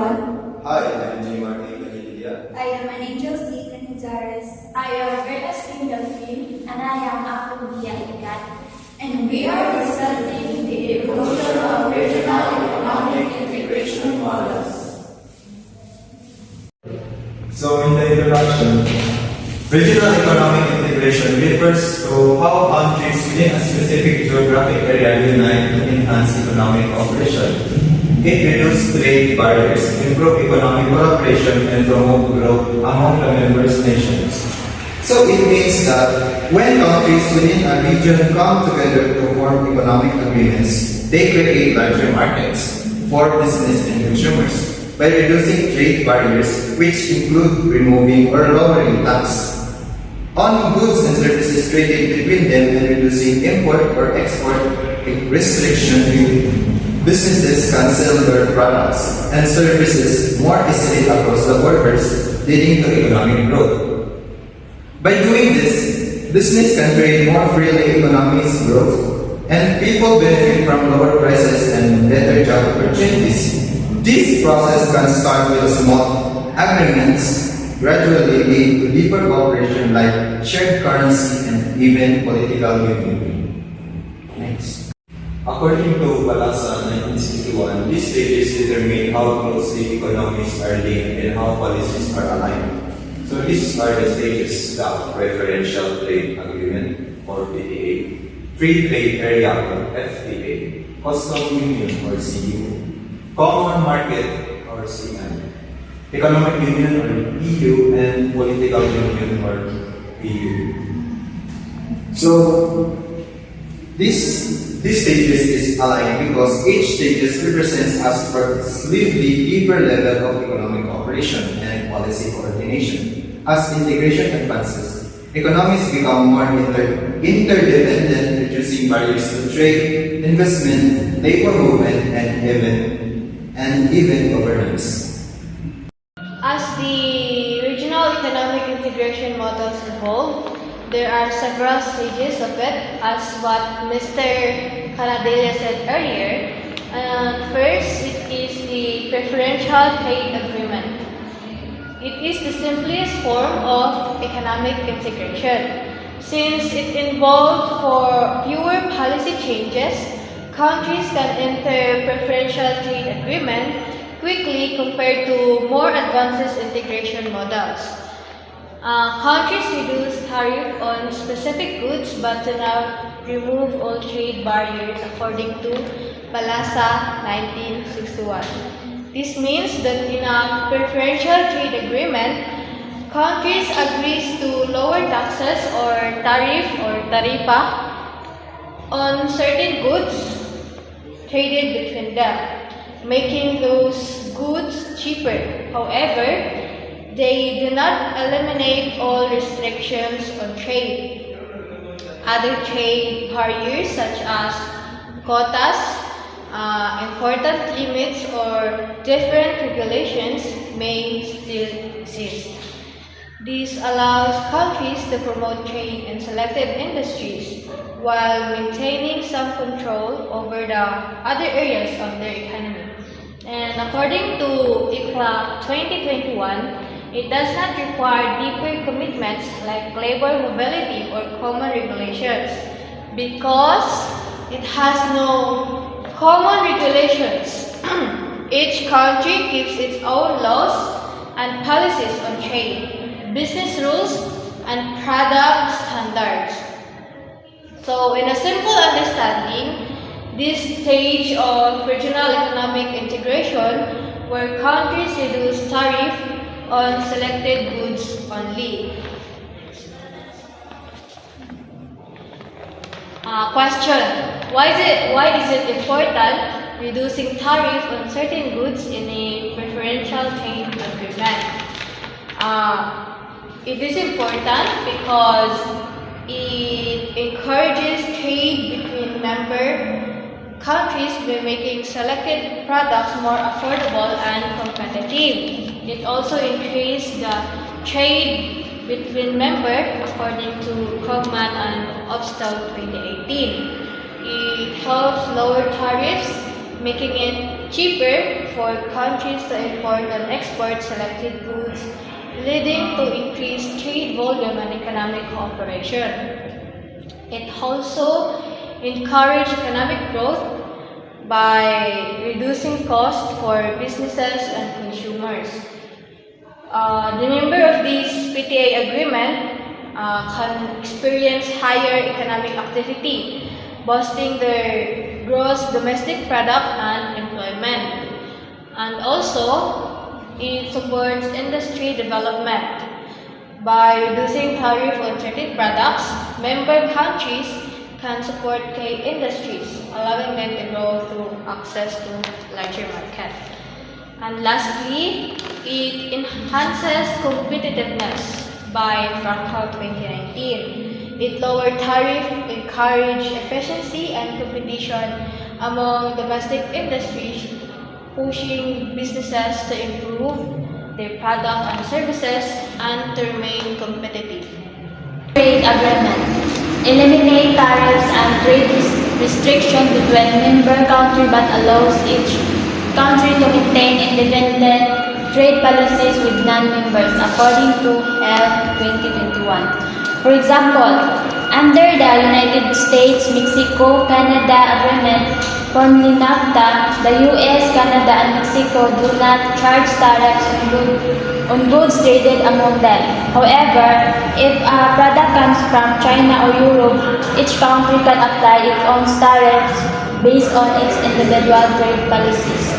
everyone. Hi, I'm J. Martin Canidia. I am an Angel C. Canizares. I am Ernestine Delphine. And I am Apologia Igat. And we are presenting the evolution of regional economic integration models. So, in the introduction, regional economic integration refers to how countries within a specific geographic area unite to enhance economic cooperation. It reduces trade barriers, improve economic cooperation, and promote growth among the member nations. So it means that when countries within a region come together to form economic agreements, they create larger markets for business and consumers by reducing trade barriers, which include removing or lowering tax on goods and services traded between them and reducing import or export restriction. Businesses can sell their products and services more easily across the borders, leading to economic growth. By doing this, business can trade more freely, economies growth, and people benefit from lower prices and better job opportunities. This process can start with small agreements, gradually lead to deeper cooperation like shared currency and even political union. Next. According to Balasa 1961, these stages determine how closely economies are linked and how policies are aligned. So these are the stages: the Preferential Trade Agreement or PTA, Free Trade Area or FTA, Custom Union or CU, Common Market or CM, Economic Union or EU, and Political Union or EU. So these stages is aligned because each stages represents a progressively deeper level of economic cooperation and policy coordination. As integration advances, economies become more interdependent, reducing barriers to trade, investment, labor movement, and even governance. As the regional economic integration models evolve, there are several stages of it, as what Mr. Canadella said earlier. First, it is the Preferential Trade Agreement. It is the simplest form of economic integration. Since it involves for fewer policy changes, countries can enter preferential trade agreement quickly compared to more advanced integration models. Countries reduce tariff on specific goods but do not remove all trade barriers according to Balasa 1961. This means that in a preferential trade agreement, countries agree to lower taxes or tariff or taripa on certain goods traded between them, making those goods cheaper. However, they do not eliminate all restrictions on trade. Other trade barriers such as quotas, important limits, or different regulations may still exist. This allows countries to promote trade in selected industries while maintaining some control over the other areas of their economy. And according to ICLA 2021, it does not require deeper commitments like labor mobility or common regulations because it has no common regulations. Each country keeps its own laws and policies on trade, business rules, and product standards. So, in a simple understanding, this stage of regional economic integration where countries reduce tariff on selected goods only. Question: Why is it important reducing tariff on certain goods in a preferential trade agreement? It is important because it encourages trade between member countries by making selected products more affordable and competitive. It also increased the trade between members according to Krugman and Upstal 2018. It helps lower tariffs, making it cheaper for countries to import and export selected goods, leading to increased trade volume and economic cooperation. It also encourages economic growth by reducing costs for businesses and consumers. The member of this PTA agreement can experience higher economic activity, boosting their gross domestic product and employment. And also, it supports industry development. By reducing tariff on certain products, member countries can support key industries, allowing them to grow through access to larger market. And lastly, it enhances competitiveness by FRANCO 2019. It lowered tariff, encouraged efficiency and competition among domestic industries, pushing businesses to improve their product and services and to remain competitive. Trade agreement. Eliminate tariffs and trade restriction between member country but allows each country to maintain independent trade policies with non-members according to HELP 2021. For example, under the United States-Mexico-Canada Agreement, formerly NAFTA, the US, Canada, and Mexico do not charge tariffs on goods traded among them. However, if a product comes from China or Europe, each country can apply its own tariffs based on its individual trade policies.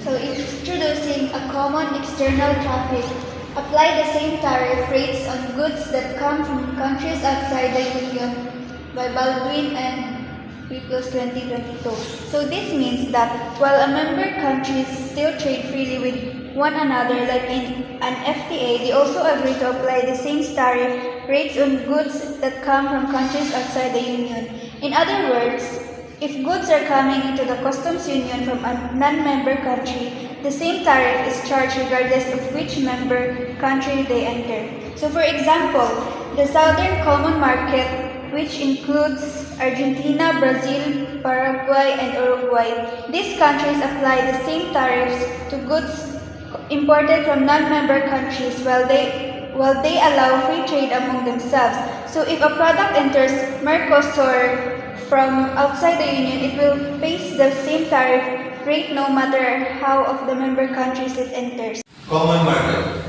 So introducing a common external traffic, apply the same tariff rates on goods that come from countries outside the Union by Baldwin and Plus 2022. So this means that while a member countries still trade freely with one another like in an FTA, they also agree to apply the same tariff rates on goods that come from countries outside the Union. In other words, if goods are coming into the customs union from a non-member country, the same tariff is charged regardless of which member country they enter. So for example, the Southern Common Market, which includes Argentina, Brazil, Paraguay, and Uruguay. These countries apply the same tariffs to goods imported from non-member countries while they allow free trade among themselves. So if a product enters Mercosur from outside the Union, it will face the same tariff rate no matter how of the member countries it enters. Common market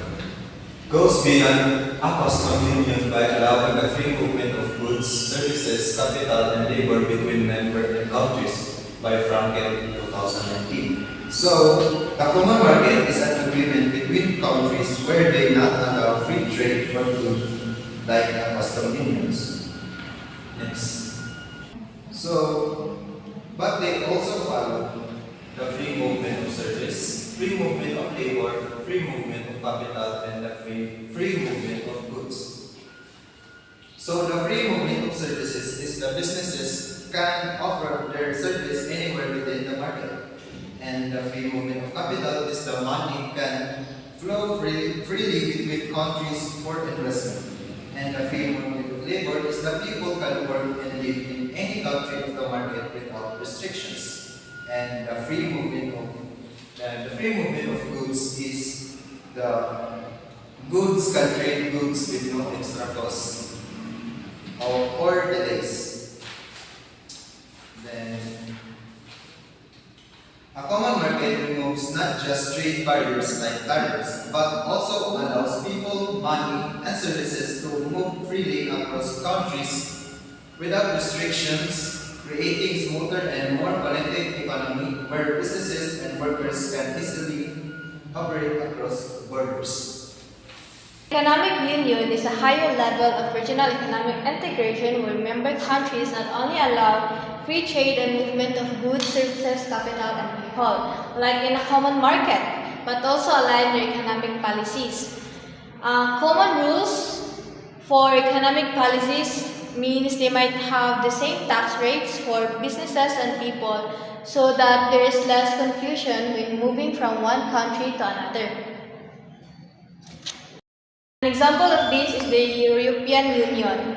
goes beyond a custom union by allowing the free movement of goods, services, capital, and labor between member countries by Frankel 2019. So, the common market is an agreement between countries where they not allow free trade for goods like the custom unions. Next. So, but they also follow the free movement of service, free movement of labor, free movement of capital, and the free movement of goods. So the free movement of services is the businesses can offer their service anywhere within the market. And the free movement of capital is the money can flow freely between countries for investment. And the free movement of labor is the people can work and live in any country of the market without restrictions. And the free movement of goods is the goods can trade goods with no extra cost or delays. Then a common market removes not just trade barriers like tariffs, but also allows people, money, and services to move freely across countries without restrictions, creating smoother and more connected economy where businesses and workers can easily operate across borders. Economic union is a higher level of regional economic integration where member countries not only allow free trade and movement of goods, services, capital, and people, like in a common market, but also align their economic policies. Common rules for economic policies means they might have the same tax rates for businesses and people so that there is less confusion when moving from one country to another. An example of this is the European Union.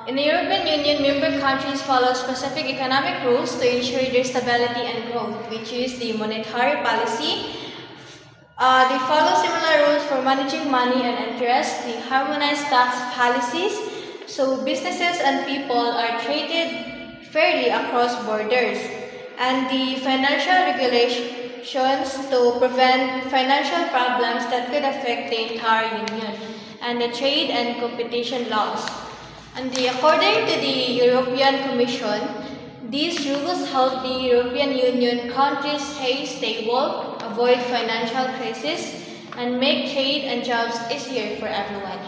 In the European Union, member countries follow specific economic rules to ensure their stability and growth, which is the monetary policy. They follow similar rules for managing money and interest, the harmonized tax policies, so businesses and people are treated fairly across borders, and the financial regulations to prevent financial problems that could affect the entire union, and the trade and competition laws. According to the European Commission, these rules help the European Union countries stay stable, avoid financial crisis, and make trade and jobs easier for everyone.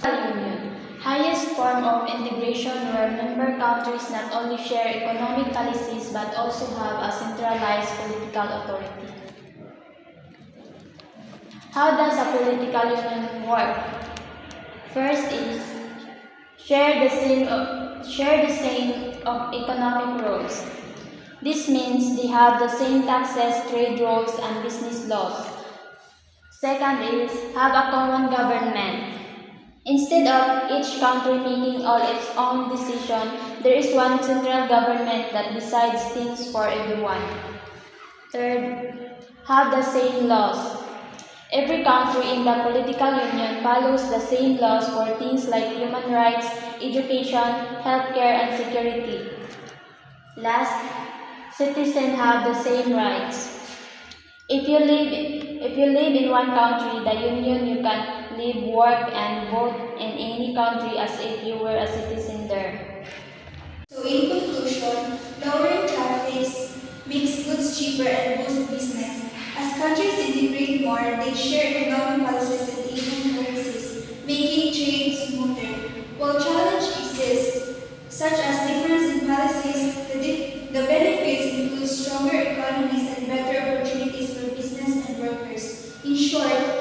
Union, highest form of integration where member countries not only share economic policies but also have a centralized political authority. How does a political union work? First is share the same economic rules. This means they have the same taxes, trade rules, and business laws. Second is have a common government. Instead of each country making all its own decision, there is one central government that decides things for everyone. Third, have the same laws. Every country in the political union follows the same laws for things like human rights, education, healthcare, and security. Last, citizens have the same rights. If you live in one country, the union, you can live, work, and vote in any country as if you were a citizen there. So in conclusion, lowering tariffs makes goods cheaper and boosts business. As countries integrate more, they share economic policies and even currencies, making trade smoother. While challenges exist, such as difference in policies, the benefits include stronger economies and better opportunities for business and workers. In short,